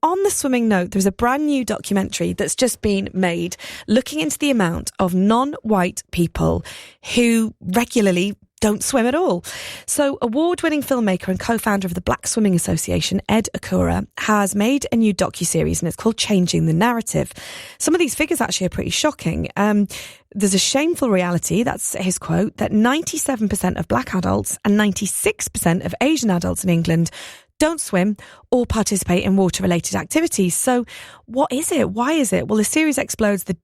on the swimming note, there's a brand new documentary that's just been made looking into the amount of non-white people who regularly don't swim at all. So award-winning filmmaker and co-founder of the Black Swimming Association, Ed Accura, has made a new docuseries and it's called Changing the Narrative. Some of these figures actually are pretty shocking. There's a shameful reality, that's his quote, that 97% of black adults and 96% of Asian adults in England don't swim or participate in water-related activities. So what is it? Why is it? Well, the series explores the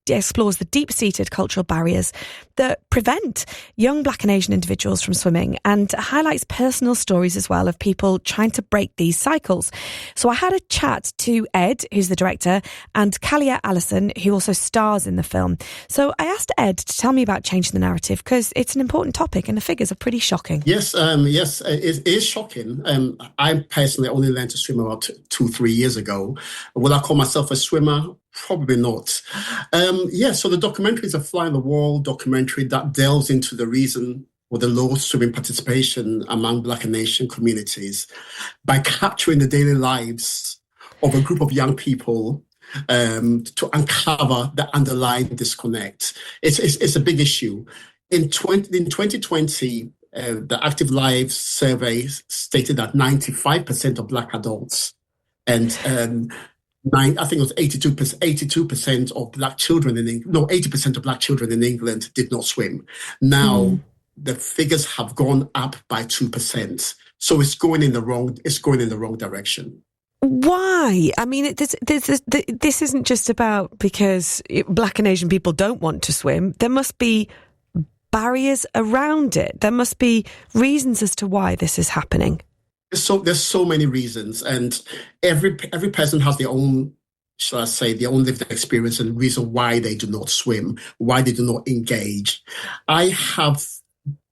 deep-seated cultural barriers that prevent young black and Asian individuals from swimming and highlights personal stories as well of people trying to break these cycles. So I had a chat to Ed, who's the director, and Kahlea Allison, who also stars in the film. So I asked Ed to tell me about changing the narrative because it's an important topic and the figures are pretty shocking. Yes, it is shocking. I personally only learned to swim about 2-3 years ago. Will I call myself a swimmer? Probably not. So the documentary is a fly on the wall documentary that delves into the reason for the low swimming participation among Black and Asian communities by capturing the daily lives of a group of young people to uncover the underlying disconnect. It's a big issue. In 2020, the Active Lives survey stated that 95% of Black adults and I think it was 82% of Black children 80% of Black children in England did not swim. Now the figures have gone up by 2%, so it's going in the wrong direction. Why? I mean, this isn't just about because Black and Asian people don't want to swim. There must be barriers around it. There must be reasons as to why this is happening. There's so many reasons, and every person has their own, shall I say, their own lived experience and reason why they do not swim, why they do not engage. I have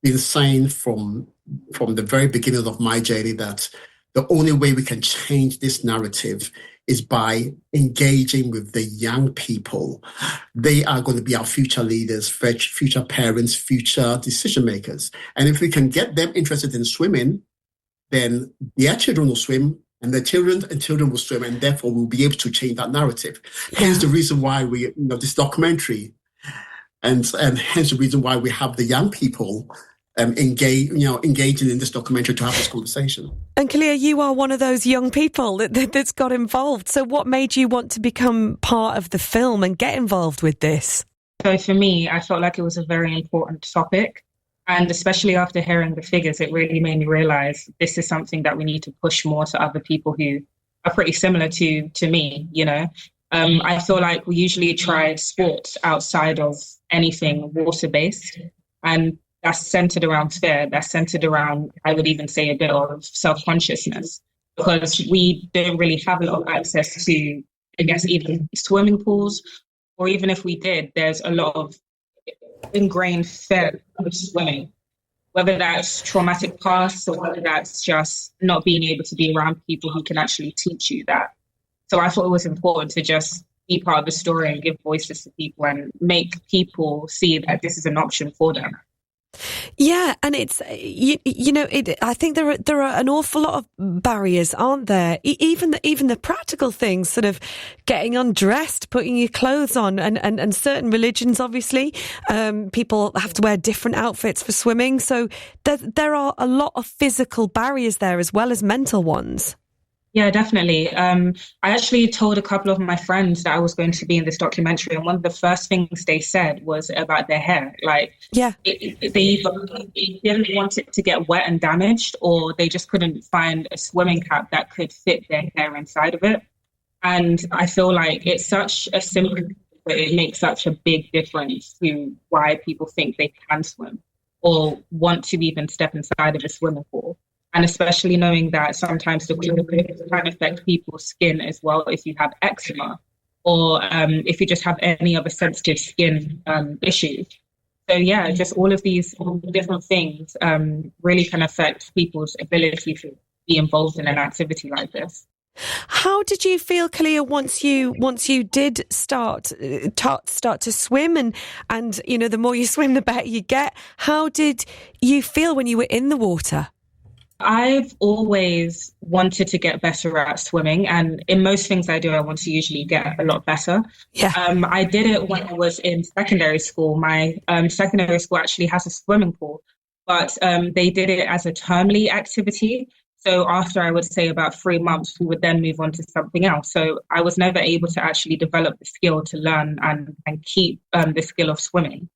been saying from the very beginning of my journey that the only way we can change this narrative is by engaging with the young people. They are going to be our future leaders, future parents, future decision makers. And if we can get them interested in swimming, then their children will swim and their children will swim, and therefore we'll be able to change that narrative. Yeah. Hence the reason why we, this documentary, and hence the reason why we have the young people engaging in this documentary to have this conversation. And Kahlea, you are one of those young people that's got involved. So what made you want to become part of the film and get involved with this? So for me, I felt like it was a very important topic. And especially after hearing the figures, it really made me realize this is something that we need to push more to other people who are pretty similar to me, I feel like we usually try sports outside of anything water-based. And that's centered around fear. That's centered around, I would even say, a bit of self-consciousness, because we don't really have a lot of access to, I guess, even swimming pools, or even if we did, there's a lot of ingrained fear of swimming, whether that's traumatic past or whether that's just not being able to be around people who can actually teach you that. So I thought it was important to just be part of the story and give voices to people and make people see that this is an option for them. Yeah, and it's I think there are an awful lot of barriers, aren't there? Even the practical things, sort of getting undressed, putting your clothes on, and certain religions, obviously, people have to wear different outfits for swimming. So there are a lot of physical barriers there as well as mental ones. Yeah, definitely. I actually told a couple of my friends that I was going to be in this documentary, and one of the first things they said was about their hair. Like, yeah, they either didn't want it to get wet and damaged, or they just couldn't find a swimming cap that could fit their hair inside of it. And I feel like it's such a simple, but it makes such a big difference to why people think they can swim or want to even step inside of a swimming pool. And especially knowing that sometimes the chloroquine can affect people's skin as well if you have eczema or if you just have any other sensitive skin issues. So yeah, just all of these different things really can affect people's ability to be involved in an activity like this. How did you feel, Kahlea, once you did start to swim and the more you swim, the better you get? How did you feel when you were in the water? I've always wanted to get better at swimming, and in most things I do, I want to usually get a lot better. Yeah. I did it when I was in secondary school. My secondary school actually has a swimming pool, but they did it as a termly activity. So after I would say about 3 months, we would then move on to something else. So I was never able to actually develop the skill to learn and keep the skill of swimming.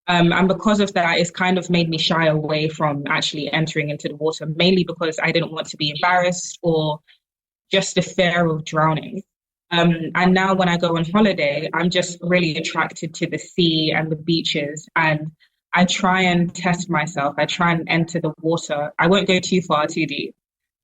And because of that, it's kind of made me shy away from actually entering into the water, mainly because I didn't want to be embarrassed or just the fear of drowning. And now when I go on holiday, I'm just really attracted to the sea and the beaches. And I try and test myself. I try and enter the water. I won't go too far, too deep.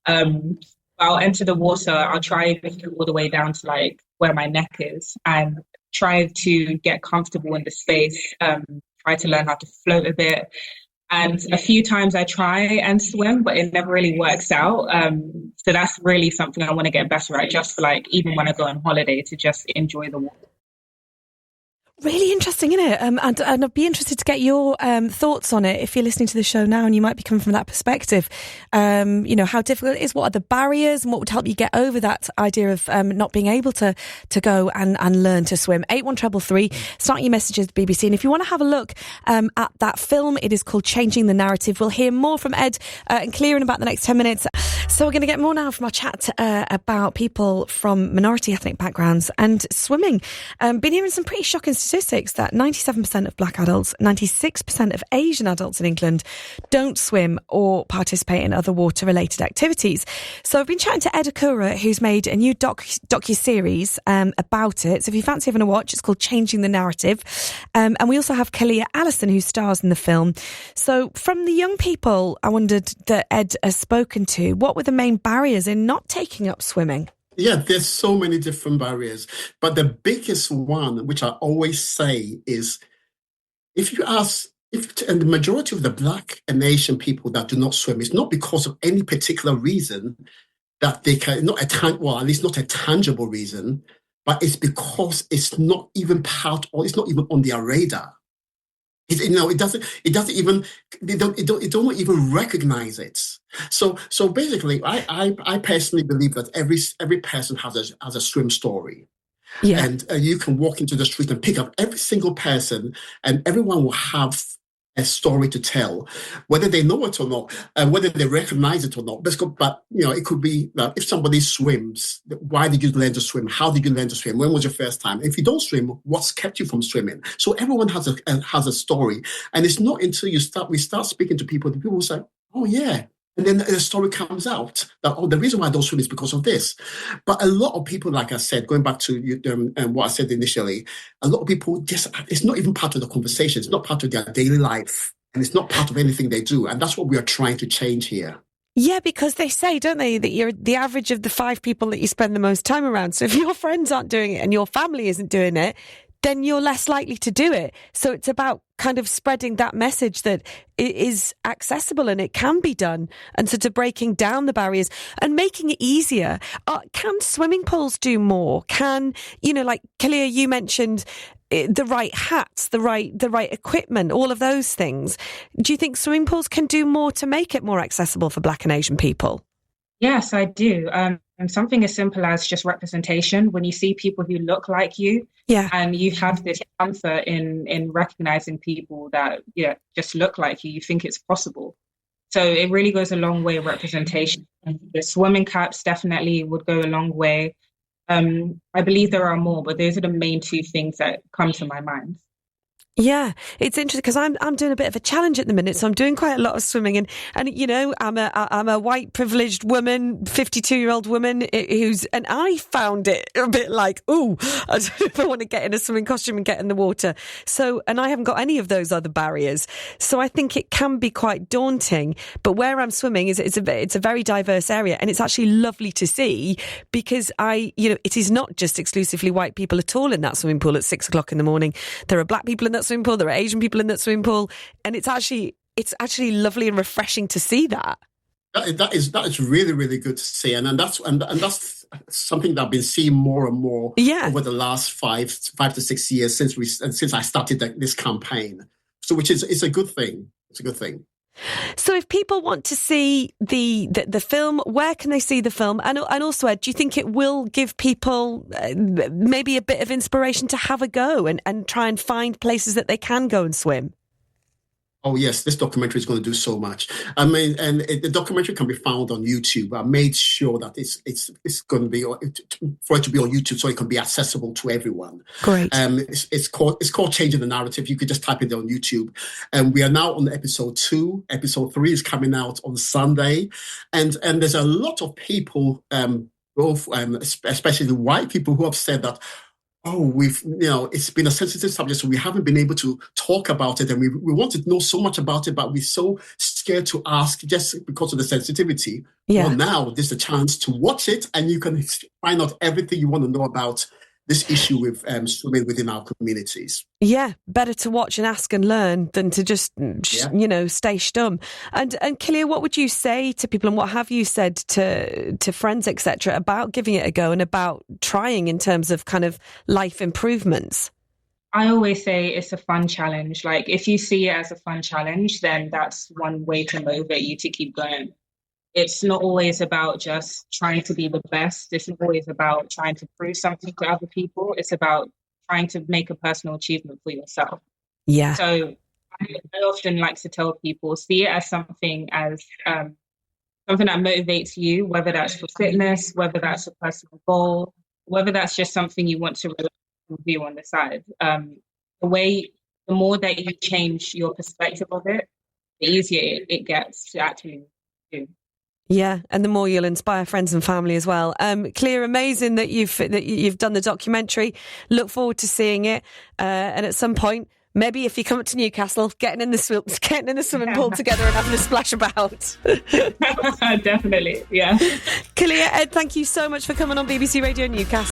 Um, I'll enter the water. I'll try to go all the way down to like where my neck is and try to get comfortable in the space. Try to learn how to float a bit. And a few times I try and swim, but it never really works out. So that's really something I want to get better at, just for like, even when I go on holiday, to just enjoy the water. Really interesting, isn't it? And I'd be interested to get your thoughts on it if you're listening to the show now and you might be coming from that perspective. How difficult it is, what are the barriers, and what would help you get over that idea of not being able to go and learn to swim. 81333, start your messages to BBC. And if you want to have a look at that film, it is called Changing the Narrative. We'll hear more from Ed and Kahlea in about the next 10 minutes. So we're going to get more now from our chat about people from minority ethnic backgrounds and swimming. Been hearing some pretty shocking statistics that 97% of black adults, 96% of Asian adults in England don't swim or participate in other water-related activities. So I've been chatting to Ed Accura, who's made a new docu-series about it. So if you fancy having a watch, it's called Changing the Narrative. And we also have Kahlea Allison, who stars in the film. So from the young people I wondered that Ed has spoken to, what were the main barriers in not taking up swimming? Yeah, there's so many different barriers. But the biggest one, which I always say, is if you ask, and the majority of the Black and Asian people that do not swim, it's not because of any particular reason that they can, at least not a tangible reason, but it's because it's not even it's not even on their radar. It doesn't even, they don't even recognize it. So basically, I personally believe that every person has a swim story. Yeah. And you can walk into the street and pick up every single person, and everyone will have a story to tell, whether they know it or not, and whether they recognize it or not. But it could be that if somebody swims, why did you learn to swim? How did you learn to swim? When was your first time? If you don't swim, what's kept you from swimming? So everyone has a story, and it's not until we start speaking to people, the people will say, "Oh yeah." And then the story comes out that, the reason why I don't swim is because of this. But a lot of people, like I said, going back to what I said initially, a lot of people it's not even part of the conversation. It's not part of their daily life. And it's not part of anything they do. And that's what we are trying to change here. Yeah, because they say, don't they, that you're the average of the 5 people that you spend the most time around. So if your friends aren't doing it and your family isn't doing it, then you're less likely to do it. So it's about kind of spreading that message that it is accessible and it can be done, and sort of breaking down the barriers and making it easier. Can swimming pools do more? Can, like Kahlea, you mentioned the right hats, the right equipment, all of those things. Do you think swimming pools can do more to make it more accessible for Black and Asian people? Yes, I do. And something as simple as just representation. When you see people who look like you, yeah, and you have this comfort in recognizing people that just look like you think it's possible. So it really goes a long way, representation. The swimming caps definitely would go a long way. I believe there are more, but those are the main 2 things that come to my mind. Yeah, it's interesting because I'm doing a bit of a challenge at the minute, so I'm doing quite a lot of swimming, and I'm a white privileged woman, 52-year-old woman and I found it a bit like, I don't know if I want to get in a swimming costume and get in the water. So, and I haven't got any of those other barriers, so I think it can be quite daunting. But where I'm swimming it's a very diverse area, and it's actually lovely to see because it is not just exclusively white people at all in that swimming pool at 6 o'clock in the morning. There are Black people in that swimming pool, there are Asian people in that swimming pool, and it's actually lovely and refreshing to see that. That is really, really good to see, and that's something that I've been seeing more and more over the last 5 to 6 years since I started this campaign. So, which is it's a good thing. It's a good thing. So if people want to see the film, where can they see the film? And also, Ed, do you think it will give people maybe a bit of inspiration to have a go and try and find places that they can go and swim? Oh yes, this documentary is going to do so much. I mean, the documentary can be found on YouTube. I made sure that it's going to be for it to be on YouTube, so it can be accessible to everyone. Great. It's called Changing the Narrative. You could just type it on YouTube. And we are now on episode 2. Episode 3 is coming out on Sunday, and there's a lot of people, both especially white people, who have said that, oh, it's been a sensitive subject, so we haven't been able to talk about it, and we want to know so much about it, but we're so scared to ask just because of the sensitivity. Yeah. Well, now there's a chance to watch it, and you can find out everything you want to know about this issue with swimming within our communities. Yeah, better to watch and ask and learn than to just, stay stum. And Kahlea, what would you say to people, and what have you said to friends, etc., about giving it a go and about trying in terms of kind of life improvements? I always say it's a fun challenge. Like, if you see it as a fun challenge, then that's one way to motivate you to keep going. It's not always about just trying to be the best. It's not always about trying to prove something to other people. It's about trying to make a personal achievement for yourself. Yeah. So I often like to tell people, see it as something that motivates you, whether that's for fitness, whether that's a personal goal, whether that's just something you want to review on the side. The more that you change your perspective of it, the easier it gets to actually do. Yeah, and the more you'll inspire friends and family as well. Kahlea, amazing that you've done the documentary. Look forward to seeing it, and at some point, maybe if you come up to Newcastle, getting in the swimming pool together and having a splash about. Definitely, yeah. Kahlea, Ed, thank you so much for coming on BBC Radio Newcastle.